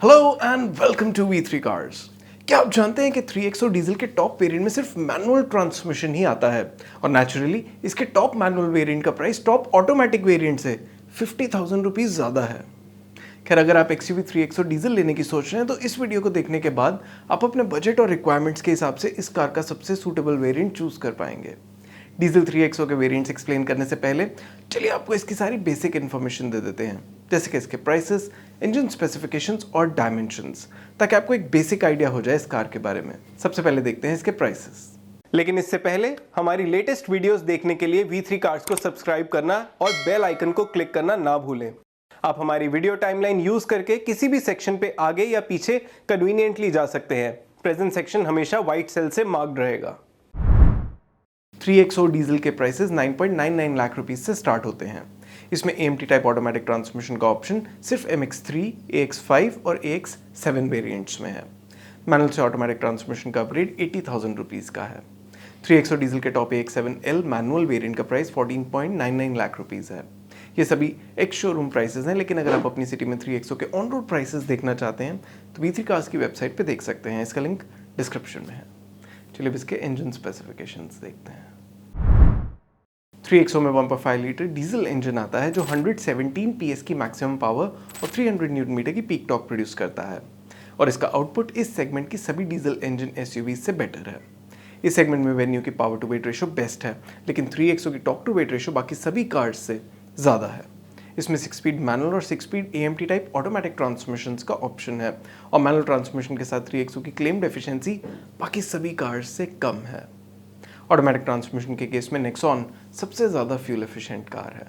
Hello and welcome to V3 cars. क्या आप जानते हैं कि 3XO डीजल के टॉप वेरिएंट में सिर्फ मैनुअल ट्रांसमिशन ही आता है और नेचुरली इसके टॉप मैनुअल वेरिएंट का प्राइस टॉप ऑटोमेटिक वेरिएंट से 50,000 रुपीज़ ज़्यादा है। खैर, अगर आप XUV 3XO डीजल लेने की सोच रहे हैं तो इस वीडियो को देखने के बाद आप अपने बजट और रिक्वायरमेंट्स के हिसाब से इस कार का सबसे सूटेबल वेरिएंट चूज कर पाएंगे। डीजल 3XO के वेरिएंट्स एक्सप्लेन करने से पहले चलिए आपको इसकी सारी बेसिक इन्फॉर्मेशन दे देते हैं, जैसे कि इसके प्राइसेस, इंजन स्पेसिफिकेशंस और डायमेंशंस, ताकि आपको एक बेसिक आइडिया हो जाए इस कार के बारे में। सबसे पहले देखते हैं इसके प्राइसेस। लेकिन इससे पहले हमारी लेटेस्ट वीडियोस देखने के लिए V3 कार्स को सब्सक्राइब करना और बेल आइकन को क्लिक करना ना भूलें। आप हमारी वीडियो टाइमलाइन यूज करके किसी भी सेक्शन पे आगे या पीछे कन्वीनियंटली जा सकते हैं। प्रेजेंट सेक्शन हमेशा व्हाइट सेल से मार्क्ड रहेगा। 3XO डीजल के प्राइसेस 9.99 लाख रुपीस से स्टार्ट होते हैं। इसमें AMT टाइप ऑटोमेटिक ट्रांसमिशन का ऑप्शन सिर्फ MX3, AX5 और AX7 वेरिएंट्स में है। मैनुअल से ऑटोमेटिक ट्रांसमिशन का अपग्रेड 80,000 रुपीज़ का है। 3XO डीजल के टॉप AX7L मैनुअल वेरिएंट का प्राइस 14.99 लाख रुपीज़ है। ये सभी एक्स शोरूम प्राइसेस हैं, लेकिन अगर आप अपनी सिटी में 3XO के ऑन रोड प्राइसेस देखना चाहते हैं तो V3 कार्स की वेबसाइट पे देख सकते हैं। इसका लिंक डिस्क्रिप्शन में है। चलिए अब इसके इंजन स्पेसिफिकेशंस देखते हैं। 3XO में 1.5 लीटर डीजल इंजन आता है जो 117 PS की मैक्सिमम पावर और 300 न्यूटन मीटर की पीक टॉर्क प्रोड्यूस करता है, और इसका आउटपुट इस सेगमेंट की सभी डीजल इंजन SUV से बेटर है। इस सेगमेंट में वेन्यू की power to weight ratio best है, लेकिन 3XO की टॉक टू वेट रेशो बाकी सभी कार्स से ज़्यादा है। इसमें 6 स्पीड मैनुअल और 6 speed AMT type automatic transmission का ऑप्शन है, और मैनुअल ट्रांसमिशन के साथ 3XO की क्लेम्ड एफिशिएंसी बाकी सभी कार्स से कम है। ऑटोमेटिक ट्रांसमिशन के केस में नेक्सॉन सबसे ज़्यादा फ्यूल एफिशिएंट कार है।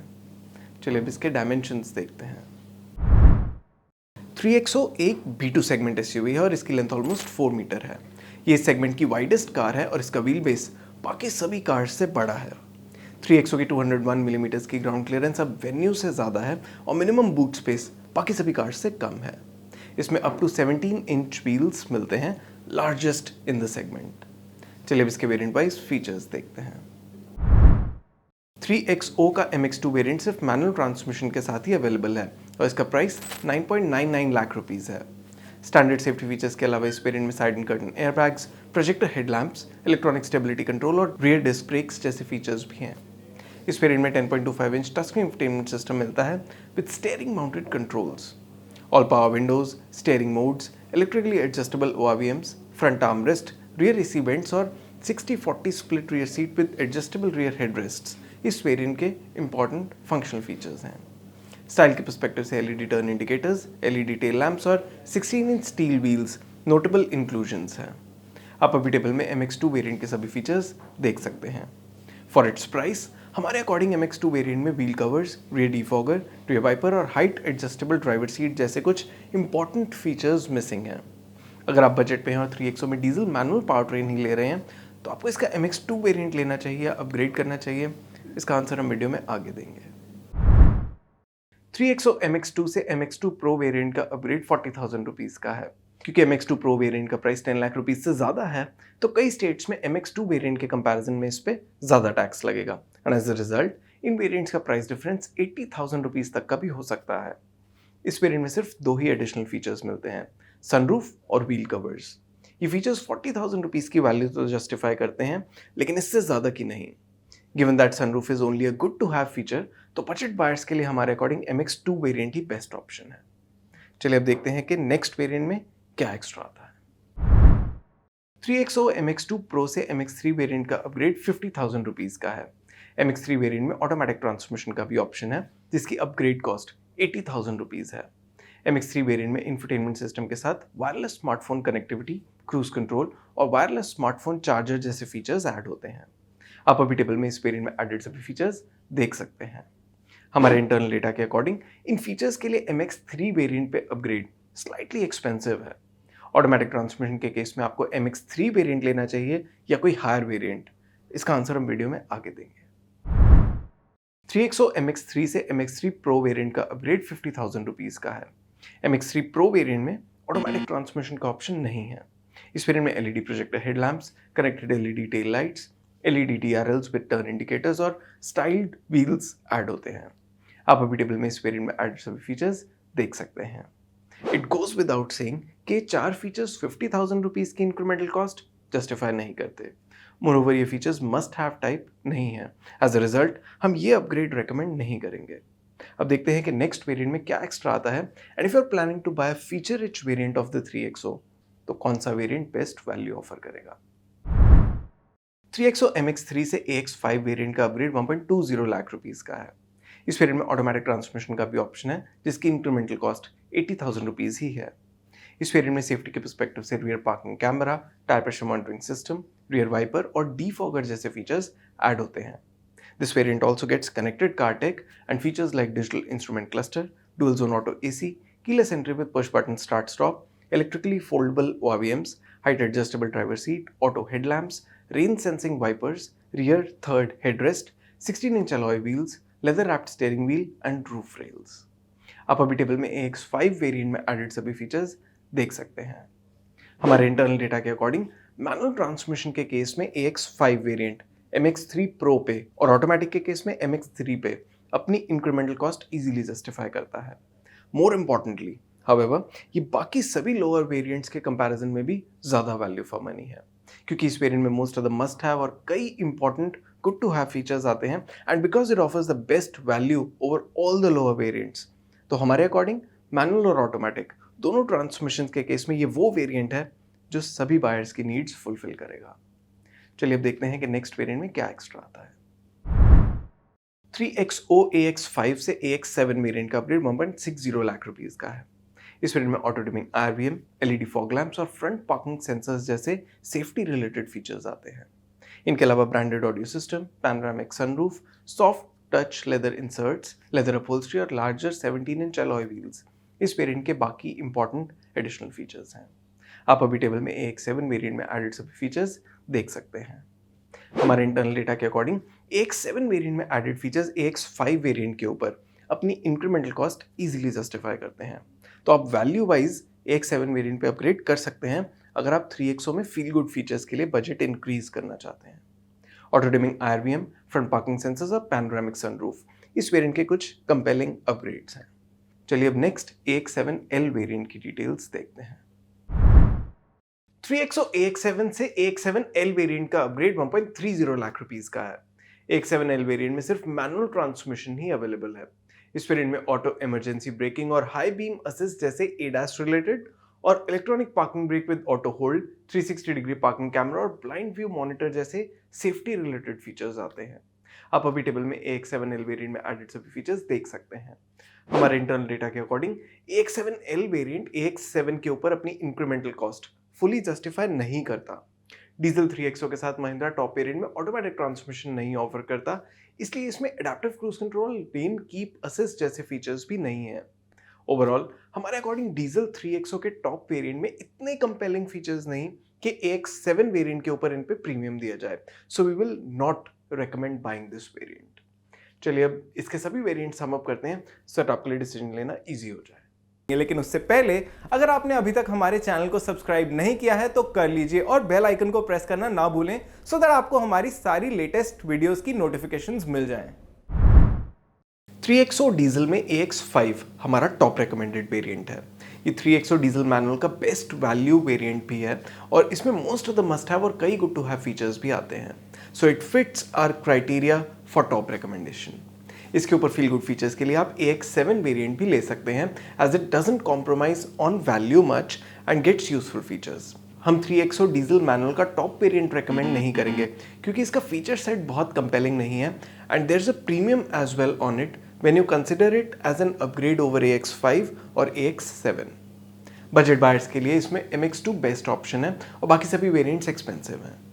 चलिए अब इसके डायमेंशंस देखते हैं। 3XO एक B2 सेगमेंट SUV है और इसकी लेंथ ऑलमोस्ट 4 मीटर है। ये सेगमेंट की वाइडेस्ट कार है और इसका व्हील बेस बाकी सभी कार्स से बड़ा है। 3XO की 201 मिलीमीटर की ग्राउंड क्लियरेंस अब वेन्यू से ज़्यादा है और मिनिमम बूट स्पेस बाकी सभी कार्स से कम है। इसमें अप टू 17 इंच व्हील्स मिलते हैं, लार्जेस्ट इन द सेगमेंट। चलिए अब इसके वेरिएंट वाइज फीचर्स देखते हैं। 3XO का MX2 वेरिएंट सिर्फ मैनुअल ट्रांसमिशन के साथ ही अवेलेबल है और इसका प्राइस 9.99 लाख रुपीस है। स्टैंडर्ड सेफ्टी फीचर्स के अलावा इस वेरिएंट में side and curtain airbags, projector headlamps, electronic stability control और रियर डिस्क ब्रेक्स जैसे फीचर्स भी हैं। इस वेरिएंट में 10.25 inch touch screen infotainment system मिलता है with steering mounted controls, all power Windows, steering modes, electrically adjustable ORVMs, front arm rest, rear AC vents और 60-40 split rear seat with adjustable rear हेडरेस्ट्स इस variant के important functional features हैं। Style के perspective से LED turn indicators, LED tail lamps और 16 inch steel wheels notable inclusions हैं। आप अभी टेबल में MX2 वेरिएंट के सभी फीचर्स देख सकते हैं। फॉर इट्स प्राइस हमारे अकॉर्डिंग MX2 वेरिएंट में wheel covers, rear defogger, rear wiper और हाइट एडजस्टेबल ड्राइवर सीट जैसे कुछ इंपॉर्टेंट फीचर्स मिसिंग हैं। अगर आप बजट पे हैं और 3XO में डीजल मैनुअल पावर ट्रेन ही ले रहे हैं तो आपको इसका MX2 वेरिएंट लेना चाहिए या अपग्रेड करना चाहिए, इसका आंसर हम वीडियो में आगे देंगे। 3XO MX2 से MX2 Pro वेरिएंट का अपग्रेड 40,000 रुपीज़ का है। क्योंकि MX2 Pro वेरिएंट का प्राइस 10 लाख रुपीज़ से ज़्यादा है तो कई स्टेट्स में MX2 वेरिएंट के कंपैरिजन में इस पे ज़्यादा टैक्स लगेगा, एंड एज अ रिजल्ट इन वेरिएंट्स का प्राइस डिफरेंस 80,000 रुपीज़ तक का भी हो सकता है। इस वेरिएंट में सिर्फ 2 ही एडिशनल फीचर्स मिलते हैं, सनरूफ और व्हील कवर्स। ये फीचर्स 40,000 रुपीज़ की वैल्यू तो जस्टिफाई करते हैं, लेकिन इससे ज़्यादा की नहीं। Given that sunroof is only a good to have feature, तो बजट बायर्स के लिए हमारे अकॉर्डिंग MX2 वेरिएंट ही बेस्ट ऑप्शन है। चलिए अब देखते हैं कि नेक्स्ट वेरिएंट में क्या एक्स्ट्रा आता है। 3XO MX2 Pro से MX3 वेरिएंट का अपग्रेड 50,000 रुपीज़ का है। MX3 वेरिएंट में ऑटोमेटिक ट्रांसमिशन का भी ऑप्शन है जिसकी अपग्रेड कॉस्ट 80,000 रुपीज़ है। MX3 वेरिएंट में इंफोटेनमेंट सिस्टम के साथ wireless smartphone connectivity, cruise control और वायरलेस स्मार्टफोन चार्जर जैसे फीचर्स ऐड होते हैं। आप अभी टेबल में इस वेरिएंट में एडेड सभी फीचर्स देख सकते हैं। हमारे इंटरनल डेटा के अकॉर्डिंग इन फीचर्स के लिए MX3 वेरिएंट पे अपग्रेड स्लाइटली एक्सपेंसिव है। ऑटोमेटिक ट्रांसमिशन के केस में आपको MX3 वेरिएंट लेना चाहिए या कोई हायर वेरिएंट, इसका आंसर हम वीडियो में आगे देंगे। 3XO MX3 से MX3 Pro वेरिएंट का अपग्रेड 50,000 रुपीज़ का है। MX3 Pro वेरिएंट में ऑटोमेटिक ट्रांसमिशन का ऑप्शन नहीं है। इस वेरिएंट में LED projector headlamps, connected LED tail lights, LED TRLs with turn indicators और स्टाइल्ड व्हील्स ऐड होते हैं। आप अभी टेबल में इस वेरिएंट में ऐड सभी फीचर्स देख सकते हैं। इट गोज विदाउट सेइंग कि ये 4 फीचर्स 50,000 रुपीज़ की इंक्रीमेंटल कॉस्ट जस्टिफाई नहीं करते। मोरोवर ये फीचर्स मस्ट हैव टाइप नहीं है। एज अ रिजल्ट हम ये अपग्रेड रेकमेंड नहीं करेंगे। अब देखते हैं कि नेक्स्ट वेरिएंट में क्या एक्स्ट्रा आता है and if you are planning to buy feature rich variant of the 3XO तो कौन सा वेरिएंट बेस्ट वैल्यू ऑफर करेगा। 3XO MX3 से AX5 वेरिएंट का अपग्रेड 1.20 लाख रुपीस का है। इस वेरिएंट में ऑटोमेटिक ट्रांसमिशन का भी ऑप्शन है जिसकी इंक्रीमेंटल कॉस्ट 80,000 रुपीज ही है। इस वेरिएंट में सेफ्टी के पर्सपेक्टिव से rear parking camera, tyre pressure monitoring system, rear wiper और डीफॉगर जैसे फीचर्स ऐड होते हैं। This variant also gets connected car tech and features like digital instrument cluster, dual zone auto AC, keyless entry with push button start stop, electrically foldable ORVMs, height adjustable driver seat, auto headlamps, rain sensing wipers, rear third headrest, 16-inch alloy wheels, leather wrapped steering wheel and roof rails. आप अभी table में AX5 variant में added सभी features देख सकते हैं। हमारे internal data के अकॉर्डिंग मैनुअल ट्रांसमिशन के केस में AX5 वेरिएंट MX3 Pro पे और ऑटोमेटिक के केस में MX3 पे अपनी इंक्रीमेंटल कॉस्ट इजीली जस्टिफाई करता है। मोर इम्पॉर्टेंटली हाउएवर ये बाकी सभी लोअर वेरिएंट्स के कंपैरिजन में भी ज़्यादा वैल्यू फॉर मनी है, क्योंकि इस वेरिएंट में most of the must have और कई important good to have features आते हैं and because it offers the best value over all the lower variants, तो हमारे अकॉर्डिंग मैनुअल और ऑटोमेटिक दोनों ट्रांसमिशन के केस में ये वो वेरिएंट है जो सभी बायर्स की नीड्स फुलफिल करेगा। चलिए अब देखते हैं कि नेक्स्ट वेरिएंट में क्या एक्स्ट्रा आता है। 3XO AX5 से AX7 वेरिएंट का अपग्रेड 1.60 लाख रुपीस का है। इस वेरिएंट में auto dimming IRVM, LED fog lamps और फ्रंट पार्किंग सेंसर्स जैसे सेफ्टी रिलेटेड फीचर्स आते हैं। इनके अलावा branded audio system, panoramic sunroof, soft touch leather inserts, leather upholstery और लार्जर 17-inch alloy wheels इस वेरिएंट के बाकी इंपॉर्टेंट एडिशनल फीचर्स हैं। आप अभी टेबल में AX7 वेरिएंट में एडेड सभी फीचर्स देख सकते हैं। हमारे इंटरनल डेटा के अकॉर्डिंग AX7 वेरिएंट में एडेड फीचर्स AX5 वेरिएंट के ऊपर अपनी इंक्रीमेंटल कॉस्ट इजीली जस्टिफाई करते हैं, तो आप वैल्यू वाइज AX7 वेरिएंट पे अपग्रेड कर सकते हैं अगर आप 3XO में फील गुड फीचर्स के लिए बजट इंक्रीज करना चाहते हैं। Auto dimming IRVM, front parking sensors और पैनोरामिक सनरूफ इस वेरिएंट के कुछ कंपेलिंग अपग्रेड्स हैं। चलिए अब नेक्स्ट AX7L वेरिएंट की डिटेल्स देखते हैं। 3XO AX7 से AX7L वेरिएंट का अपग्रेड 1.30 लाख रुपीस का है। AX7L वेरिएंट में सिर्फ मैनुअल ट्रांसमिशन ही अवेलेबल है। इस वेरिएंट में ऑटो इमरजेंसी ब्रेकिंग और हाई बीम असिस्ट जैसे ADAS रिलेटेड और electronic parking brake with auto hold, 360 degree parking camera और ब्लाइंड व्यू मॉनिटर जैसे सेफ्टी रिलेटेड फीचर्स आते हैं। आप अभी टेबल में AX7L वेरिएंट में एडेड सभी फीचर्स देख सकते हैं। हमारे इंटरनल डेटा के अकॉर्डिंग AX7L वेरिएंट AX7 के ऊपर अपनी इंक्रीमेंटल कॉस्ट फुली जस्टिफाई नहीं करता। डीजल 3XO के साथ महिंद्रा टॉप वेरिएंट में ऑटोमेटिक ट्रांसमिशन नहीं ऑफर करता, इसलिए इसमें adaptive cruise control, lane keep assist जैसे फीचर्स भी नहीं है। ओवरऑल हमारे अकॉर्डिंग डीजल 3XO के टॉप वेरिएंट में इतने कंपेलिंग फीचर्स नहीं कि AX7 वेरिएंट के ऊपर इन पे प्रीमियम दिया जाए, so we will not recommend buying this variant. चलिए अब इसके सभी वेरिएंट सम अप करते हैं सो दैट आपके लिए डिसीजन लेना इजी हो जाए। लेकिन उससे पहले अगर आपने अभी तक हमारे चैनल को सब्सक्राइब नहीं किया है तो कर लीजिए और बेल आइकन को प्रेस करना ना भूलें सो दैट आपको हमारी सारी लेटेस्ट वीडियोस की नोटिफिकेशंस मिल जाएं। 3XO डीजल में AX5 हमारा टॉप रिकमेंडेड वेरिएंट है। ये 3XO डीजल मैनुअल का बेस्ट वैल्यू वेरिएंट भी है और इसमें most of the must have और कई गुड टू हैव फीचर्स भी आते हैं, so it fits our criteria for top recommendation. इसके ऊपर फील गुड फीचर्स के लिए आप AX7 वेरिएंट भी ले सकते हैं as it doesn't compromise on value much and gets useful features. हम 3XO डीजल मैनुअल का टॉप वेरिएंट रेकमेंड नहीं करेंगे क्योंकि इसका फीचर सेट बहुत कंपेलिंग नहीं है and there is a premium as well on it when you consider it as an upgrade over AX5 और AX7। बजट बायर्स के लिए इसमें MX2 बेस्ट ऑप्शन है और बाकी सभी वेरिएंट्स एक्सपेंसिव हैं।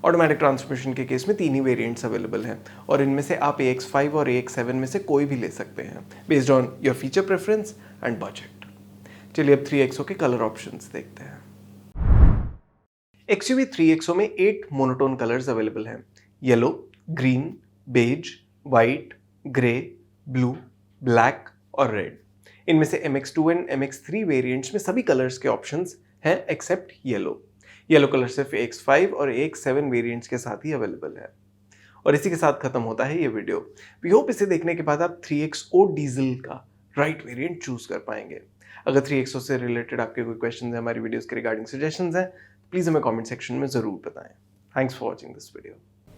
ऑटोमेटिक ट्रांसमिशन के केस में 3 ही वेरिएंट्स अवेलेबल हैं और इनमें से आप AX5 और AX7 में से कोई भी ले सकते हैं based on your feature preference and budget. चलिए अब 3XO के कलर ऑप्शंस देखते हैं। XUV 3XO में 8 मोनोटोन कलर्स अवेलेबल हैं, yellow, green, beige, white, grey, blue, black और रेड। इनमें से MX2 एंड MX3 वेरिएंट्स में सभी कलर्स के ऑप्शंस हैं एक्सेप्ट येलो। येलो कलर सिर्फ AX5 और AX7 वेरिएंट्स के साथ ही अवेलेबल है। और इसी के साथ खत्म होता है ये वीडियो। वी होप इसे देखने के बाद आप 3XO डीजल का राइट वेरिएंट चूज कर पाएंगे। अगर 3XO से रिलेटेड आपके कोई क्वेश्चन है, हमारी वीडियोस के रिगार्डिंग सजेशंस हैं, प्लीज़ हमें कमेंट सेक्शन में ज़रूर बताएं। Thanks for watching this video.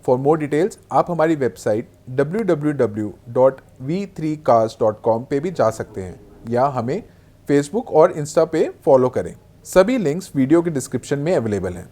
For more details आप हमारी वेबसाइट www.v3cars.com पे भी जा सकते हैं या हमें फेसबुक और इंस्टा पे फॉलो करें। सभी लिंक्स वीडियो के डिस्क्रिप्शन में अवेलेबल हैं।